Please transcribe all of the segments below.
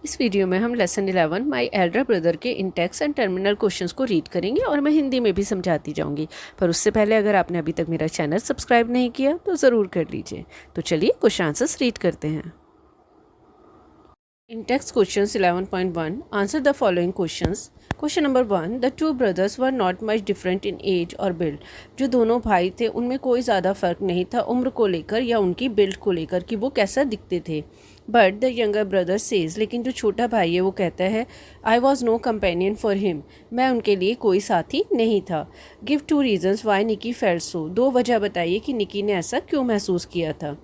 इस वीडियो में हम लेसन 11 माय एल्डर ब्रदर के इंटेक्स एंड टर्मिनल क्वेश्चंस को रीड करेंगे और मैं हिंदी में भी समझाती जाऊंगी। पर उससे पहले अगर आपने अभी तक मेरा चैनल सब्सक्राइब नहीं किया तो ज़रूर कर लीजिए। तो चलिए क्वेश्चन आंसर्स रीड करते हैं। In-text questions 11.1 Answer the following questions. Question number 1 The two brothers were not much different in age or build. जो दोनों भाई थे उनमें कोई ज़्यादा फ़र्क नहीं था उम्र को लेकर या उनकी बिल्ड को लेकर कि वो कैसा दिखते थे। But the younger brother says, लेकिन जो छोटा भाई है वो कहता है I was no companion for him, मैं उनके लिए कोई साथी नहीं था। Give two reasons why Nicky felt so, दो वजह बताइए कि निकी ने ऐसा क्यों महसूस किया था।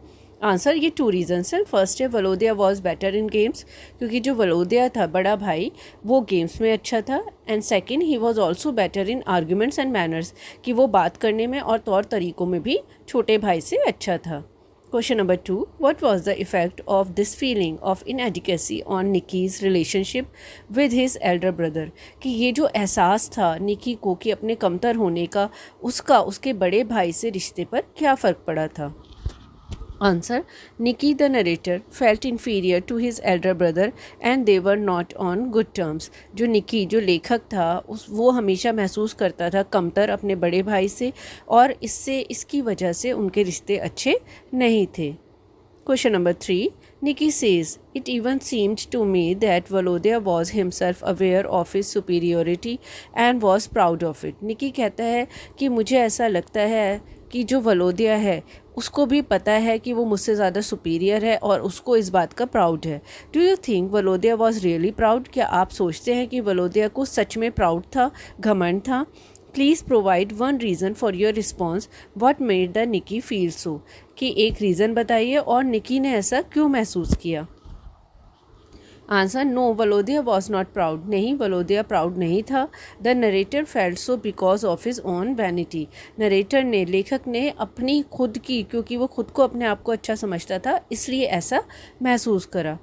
आंसर ये टू रीजन्स हैं। फर्स्ट है वलोदिया वॉज बेटर इन गेम्स, क्योंकि जो वलोदिया था बड़ा भाई वो गेम्स में अच्छा था। And second he was also better in arguments and manners, कि वो बात करने में और तौर तरीक़ों में भी छोटे भाई से अच्छा था। Question number 2 what was the effect of this feeling of inadequacy on Nicky's relationship with his elder brother, कि ये जो एहसास था निकी को कि अपने कमतर होने का उसका उसके बड़े भाई से रिश्ते पर क्या फ़र्क पड़ा था। Answer Nicky the narrator felt inferior to his elder brother and they were not on good terms. जो निकी जो लेखक था वो हमेशा महसूस करता था कमतर अपने बड़े भाई से और इसकी वजह से उनके रिश्ते अच्छे नहीं थे। Question number 3 Nikki says, It even seemed to me that Volodya was himself aware of his superiority and was proud of it. निकी कहता है कि मुझे ऐसा लगता है कि जो वलोदिया है उसको भी पता है कि वो मुझसे ज़्यादा सुपीरियर है और उसको इस बात का प्राउड है। Do you think Volodya was really proud? क्या आप सोचते हैं कि वलोदिया को सच में प्राउड था, घमंड था? Please provide one reason for your response what made the Nicky feel so, कि एक रीज़न बताइए और निकी ने ऐसा क्यों महसूस किया। Answer no Volodya was not proud, नहीं वलोदिया प्राउड नहीं था। The narrator felt so because of his own vanity, narrator ने लेखक ने अपनी खुद की, क्योंकि वो खुद को अपने आप को अच्छा समझता था इसलिए ऐसा महसूस करा।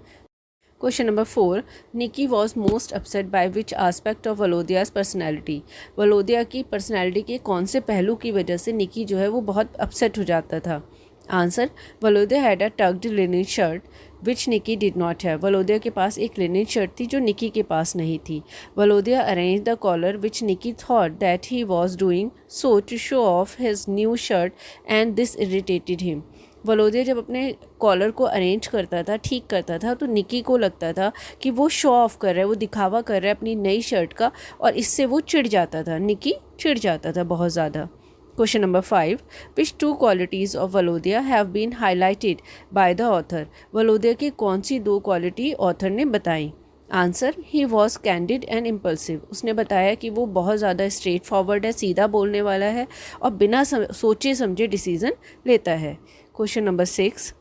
Question number 4 Nicky was most upset by which aspect of Volodya's personality, Volodya की पर्सनैलिटी के कौन से पहलू की वजह से निकी जो है वो बहुत अपसेट हो जाता था। Answer Volodya had a tucked linen shirt which Nicky did not have, Volodya के पास एक लिनन शर्ट थी जो निकी के पास नहीं थी। Volodya arrange the collar which Nicky thought that he was doing so to show off his new shirt and this irritated him, Volodya जब अपने कॉलर को अरेंज करता था, ठीक करता था, तो निकी को लगता था कि वो शो ऑफ कर रहा है, वो दिखावा कर रहा है अपनी नई शर्ट का और इससे वो चिढ़ जाता था, निकी चिढ़ जाता था बहुत ज़्यादा। Question number 5 which two qualities of Volodya have been highlighted by the author, Volodya की कौन सी दो क्वालिटी ऑथर ने बताई। Answer he was candid and impulsive, उसने बताया कि वो बहुत ज़्यादा स्ट्रेट फॉरवर्ड है, सीधा बोलने वाला है और बिना सोचे समझे डिसीज़न लेता है। Question number 6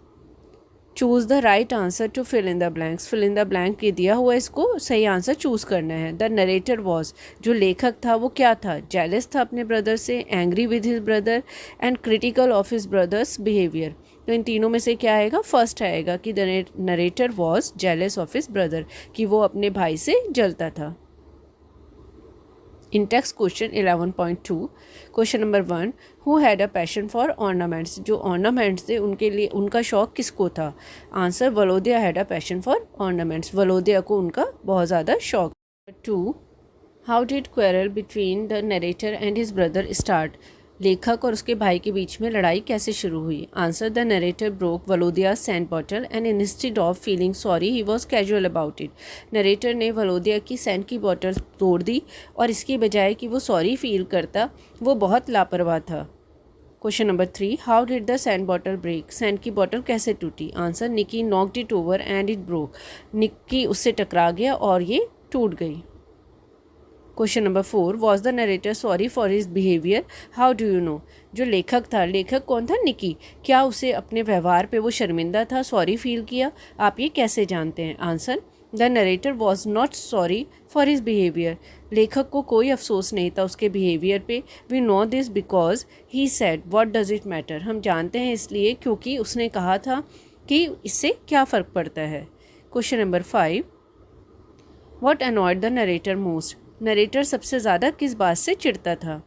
choose the right answer to fill in the blanks, fill in the blank के दिया हुआ इसको सही आंसर चूज़ करना है। द नरेटर वॉज, जो लेखक था वो क्या था, जेलस था अपने ब्रदर से, angry with his brother and critical of his brothers behaviour. तो इन तीनों में से क्या आएगा, फर्स्ट आएगा कि the narrator was jealous of his brother, कि वो अपने भाई से जलता था। In text question 11.2 question number 1 who had a passion for ornaments, जो ऑर्नामेंट्स थे उनके लिए उनका शौक किसको था। Answer Volodya had a passion for ornaments, Volodya को उनका बहुत ज़्यादा शौक। 2 how did quarrel between the narrator and his brother start, लेखक और उसके भाई के बीच में लड़ाई कैसे शुरू हुई। Answer the narrator broke Volodya sand bottle and instead of feeling sorry he was casual about it, narrator ने वलोदिया की सैंड की बॉटल तोड़ दी और इसकी बजाय कि वो सॉरी फील करता वो बहुत लापरवाह था। Question number 3 how did the sand bottle break, sand की बॉटल कैसे टूटी। Answer Nicky knocked it over and it broke, Nicky उससे टकरा गया और ये टूट गई। Question number 4 was the narrator sorry for his behaviour, how do you know, जो लेखक था, लेखक कौन था, निकी, क्या उसे अपने व्यवहार पे वो शर्मिंदा था, सॉरी फील किया, आप ये कैसे जानते हैं। Answer the narrator was not sorry for his behaviour, लेखक को कोई अफसोस नहीं था उसके बिहेवियर पे। We know this because he said what does it matter, हम जानते हैं इसलिए क्योंकि उसने कहा था कि इससे क्या फ़र्क पड़ता है। Question number 5 what annoyed the narrator most, narrator सबसे ज़्यादा किस बात से चिढ़ता था।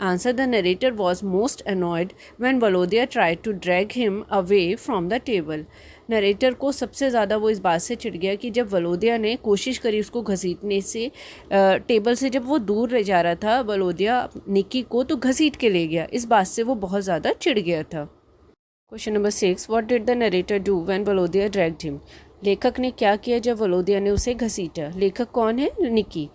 Answer the narrator was most annoyed when Volodya tried to drag him away from the table, narrator को सबसे ज़्यादा वो इस बात से चिढ़ गया कि जब वलोदिया ने कोशिश करी उसको घसीटने से टेबल से, जब वो दूर ले जा रहा था वलोदिया निकी को, तो घसीट के ले गया। इस बात से वो बहुत ज़्यादा चिढ़ गया था। Question number 6, what did the narrator do when Volodya dragged him? लेखक ने क्या किया जब वलोदिया ने उसे घसीटा? लेखक कौन है? Nicky.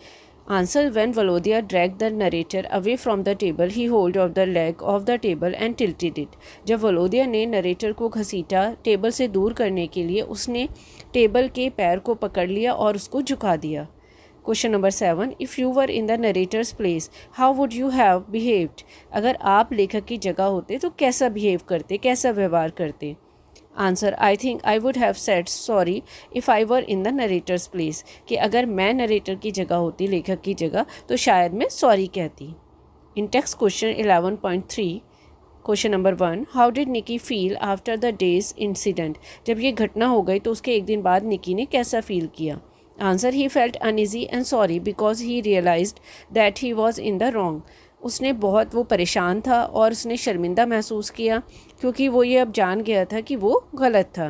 Answer, when Volodya drag the narrator away from the table he hold of the leg of the table and tilted it. जब वलोदिया ने नरेटर को घसीटा टेबल से दूर करने के लिए, उसने टेबल के पैर को पकड़ लिया और उसको झुका दिया। Question number 7, if you were in the narrator's place how would you have behaved? अगर आप लेखक की जगह होते तो कैसा बिहेव करते, कैसा व्यवहार करते? Answer, I think I would have said sorry if I were in the narrator's place, कि अगर मैं नरेटर की जगह होती, लेखक की जगह, तो शायद मैं सॉरी कहती। In text question 11.3, question number 1, how did Nicky feel after the day's incident? जब ये घटना हो गई तो उसके एक दिन बाद निकी ने कैसा फील किया? Answer, he felt uneasy and sorry because he realised that he was in the wrong. उसने वो परेशान था और उसने शर्मिंदा महसूस किया क्योंकि वो ये अब जान गया था कि वो गलत था।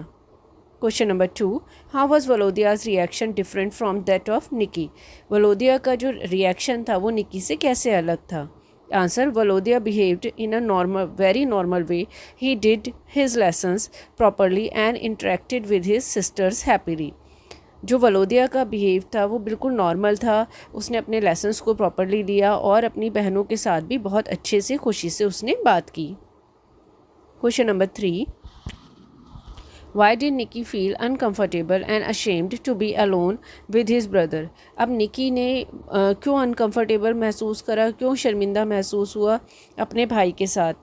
Question number 2, how was Volodya's reaction different from that of Nicky? Volodya का जो रिएक्शन था वो निकी से कैसे अलग था? Answer, Volodya behaved in a very normal way. He did his lessons properly and interacted with his sisters happily. जो Volodya का बिहेव था वो बिल्कुल नॉर्मल था। उसने अपने लेसन्स को प्रॉपरली लिया और अपनी बहनों के साथ भी बहुत अच्छे से, खुशी से उसने बात की। Question number 3, why did Nicky feel uncomfortable and ashamed to be alone with his brother? अब निकी ने क्यों अनकम्फर्टेबल महसूस करा, क्यों शर्मिंदा महसूस हुआ अपने भाई के साथ?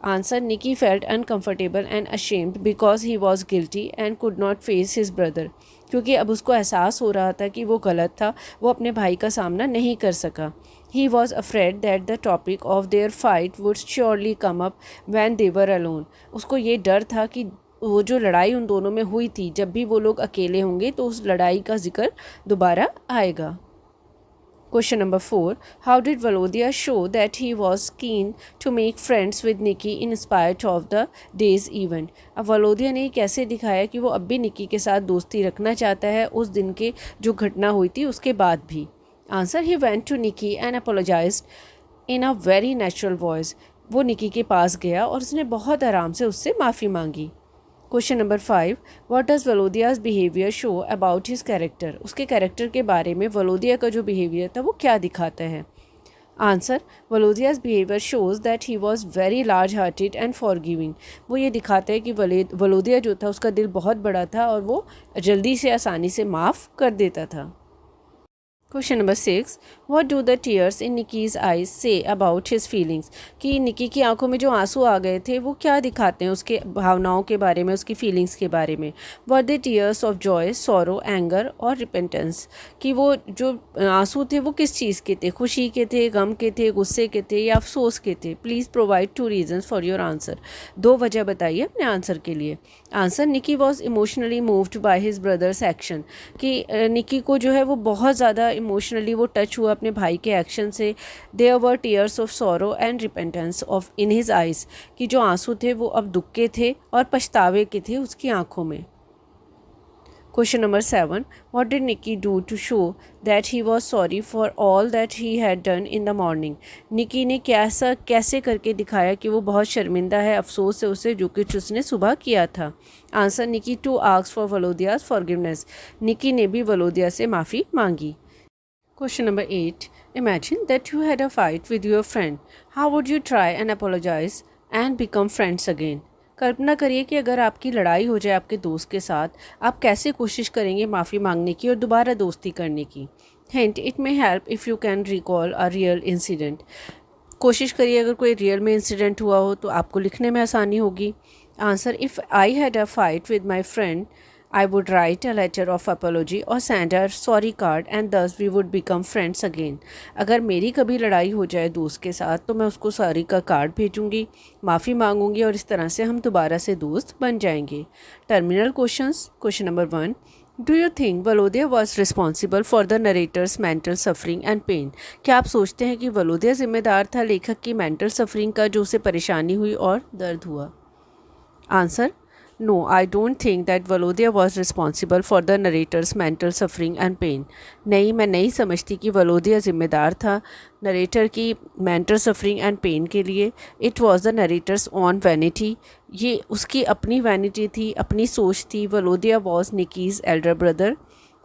Answer, Nicky felt uncomfortable and ashamed because he was guilty and could not face his brother. क्योंकि अब उसको एहसास हो रहा था कि वो गलत था, वो अपने भाई का सामना नहीं कर सका। He was afraid that the topic of their fight would surely come up when they were alone. उसको ये डर था कि वो जो लड़ाई उन दोनों में हुई थी, जब भी वो लोग अकेले होंगे तो उस लड़ाई का जिक्र दोबारा आएगा। Question number 4, how did Volodya show that he was keen to make friends with Nicky in spite of the day's event? अब वलोदिया ने कैसे दिखाया कि वो अब भी निकी के साथ दोस्ती रखना चाहता है उस दिन के जो घटना हुई थी उसके बाद भी? Answer, he went to Nicky and apologised in a very natural voice. वो निकी के पास गया और उसने बहुत आराम से उससे माफ़ी मांगी। Question number 5, what does Volodya's behaviour show about his character? उसके कैरेक्टर के बारे में वलोदिया का जो बिहेवियर था वो क्या दिखाता है? Answer, Volodya's behaviour shows that he was very large hearted and forgiving. वो ये दिखाता है कि वलोदिया जो था उसका दिल बहुत बड़ा था और वो जल्दी से, आसानी से माफ़ कर देता था। Question number 6, what do the tears in Nicky's eyes say about his feelings? कि निकी की आंखों में जो आंसू आ गए थे वो क्या दिखाते हैं उसके भावनाओं के बारे में, उसकी फीलिंग्स के बारे में? Were they tears of joy, sorrow, anger और रिपेंटेंस? कि वो जो आंसू थे वो किस चीज़ के थे? खुशी के थे, गम के थे, गुस्से के थे या अफसोस के थे? Please provide 2 reasons for your answer. 2 वजह बताइए अपने आंसर के लिए। Answer, Nicky was emotionally moved by his brother's action. कि निकी को जो है वो बहुत ज़्यादा इमोशनली वो टच हुआ अपने भाई के एक्शन से। There were tears of sorrow and repentance of in his eyes. कि जो आंसू थे वो अब दुख के थे और पछतावे के थे उसकी आंखों में। Question number 7, what did Nicky do to show that he was sorry for all that he had done in the morning? Nicky ने कैसे करके दिखाया कि वो बहुत शर्मिंदा है, अफसोस है उसे जो कुछ उसने सुबह किया था? Answer, Nicky to ask for Volodya's forgiveness. Nicky ने भी वलोदिया से माफ़ी मांगी। Question number 8. Imagine that you had a fight with your friend. How would you try and apologize and become friends again? कल्पना करिए कि अगर आपकी लड़ाई हो जाए आपके दोस्त के साथ, आप कैसे कोशिश करेंगे माफ़ी मांगने की और दोबारा दोस्ती करने की? Hint, it may help if you can recall a real incident. कोशिश करिए अगर कोई रियल में इंसिडेंट हुआ हो तो आपको लिखने में आसानी होगी। Answer, if I had a fight with my friend I would write a letter of apology or send a sorry card and thus we would become friends again. अगर मेरी कभी लड़ाई हो जाए दोस्त के साथ तो मैं उसको सॉरी का कार्ड भेजूंगी, माफ़ी मांगूंगी और इस तरह से हम दोबारा से दोस्त बन जाएंगे। Terminal questions. Question number 1, do you think Volodya was responsible for the narrator's mental suffering and pain? क्या आप सोचते हैं कि वलोदिया जिम्मेदार था लेखक की मेंटल सफरिंग का, जो उसे परेशानी हुई और दर्द हुआ? Answer, No, I don't think that Volodya was responsible for the narrator's mental suffering and pain. नहीं, मैं नहीं समझती कि वलोदिया जिम्मेदार था नरेटर की मेंटल सफरिंग एंड पेन के लिए. It was the narrator's on vanity. ये उसकी अपनी वैनिटी थी, अपनी सोच थी. Volodya was Nicky's elder brother.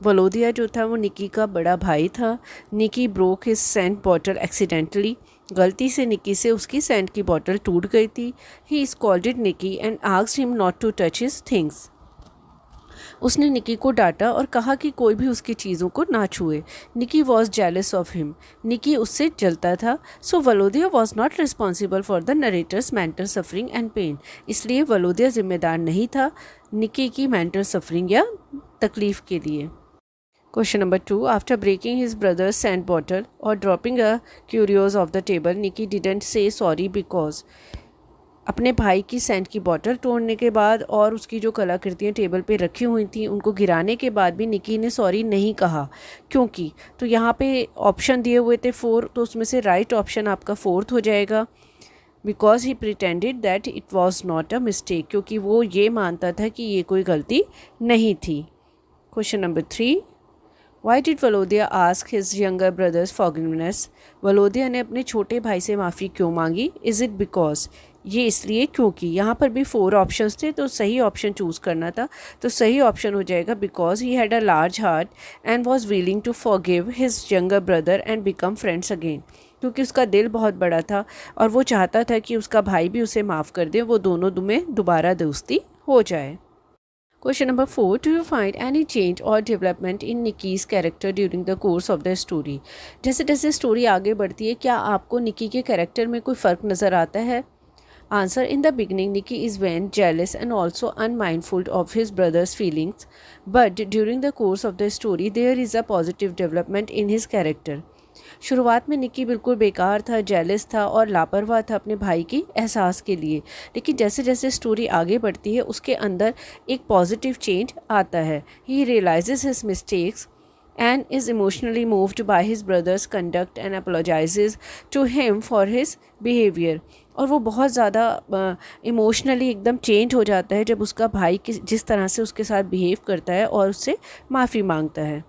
Volodya जो था वो निकी का बड़ा भाई था. Nicky broke his scent bottle accidentally. गलती से निकी से उसकी सेंट की बॉटल टूट गई थी. He scolded Nicky and asked him not to touch his things. उसने निकी को डांटा और कहा कि कोई भी उसकी चीज़ों को ना छुए. Nicky was jealous of him. Nicky उससे जलता था. So Volodya was not responsible for the narrator's mental suffering and pain. इसलिए वलोदिया जिम्मेदार नहीं था निकी की मेंटल सफरिंग या तकलीफ़ के लिए. Question number 2. After breaking his brother's scent bottle or dropping a curios off the table, Nikki didn't say sorry because अपने भाई की सेंट की बोतल तोड़ने के बाद और उसकी जो कलाकृतियाँ टेबल पे रखी हुई थी उनको गिराने के बाद भी निकी ने सॉरी नहीं कहा. क्योंकि तो यहाँ पे ऑप्शन दिए हुए थे 4, तो उसमें से राइट ऑप्शन आपका 4th हो जाएगा. Because he pretended that it was not a mistake. क्योंकि वो ये मानता था कि ये कोई गलती नहीं थी. Question number 3. Why did Volodya ask his younger brother's forgiveness? वलोदिया ने अपने छोटे भाई से माफ़ी क्यों मांगी? Is it because? ये इसलिए क्योंकि. यहाँ पर भी 4 ऑप्शंस थे तो सही ऑप्शन चूज़ करना था. तो सही ऑप्शन हो जाएगा because he had a large heart and was willing to forgive his younger brother and become friends again. क्योंकि उसका दिल बहुत बड़ा था और वो चाहता था कि उसका भाई भी उसे माफ़ कर दे, वो दोनों में दोबारा दोस्ती हो जाए. Question number 4. Do you find any change or development in Nikki's character during the course of the story? जैसे जैसे स्टोरी आगे बढ़ती है क्या आपको निकी के कैरेक्टर में कोई फ़र्क नज़र आता है? Answer. In the beginning, Nikki is vain, jealous and also unmindful of his brother's feelings. But during the course of the story, there is a positive development in his character. शुरुआत में निकी बिल्कुल बेकार था, जेलस था और लापरवाह था अपने भाई की एहसास के लिए. लेकिन जैसे जैसे स्टोरी आगे बढ़ती है उसके अंदर एक पॉजिटिव चेंज आता है. He realises his mistakes and is emotionally moved by his brother's conduct and apologizes to him for his behavior. और वो बहुत ज़्यादा इमोशनली एकदम चेंज हो जाता है जब उसका भाई जिस तरह से उसके साथ बिहेव करता है और उससे माफ़ी मांगता है.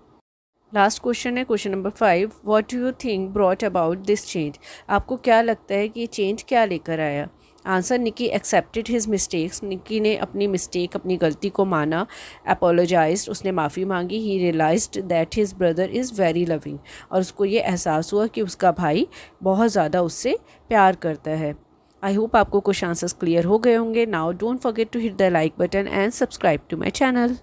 लास्ट क्वेश्चन है question number 5. What do you think brought about this change? आपको क्या लगता है कि ये चेंज क्या लेकर आया? आंसर. निकी एक्सेप्टेड हिज मिस्टेक्स. निकी ने अपनी मिस्टेक, अपनी गलती को माना. अपोलोजाइज्ड, उसने माफ़ी मांगी. He realised that his brother is very loving. और उसको ये एहसास हुआ कि उसका भाई बहुत ज़्यादा उससे प्यार करता है. आई होप आपको कुछ आंसर्स क्लियर हो गए होंगे. Now don't forget to hit the like button and subscribe to my channel.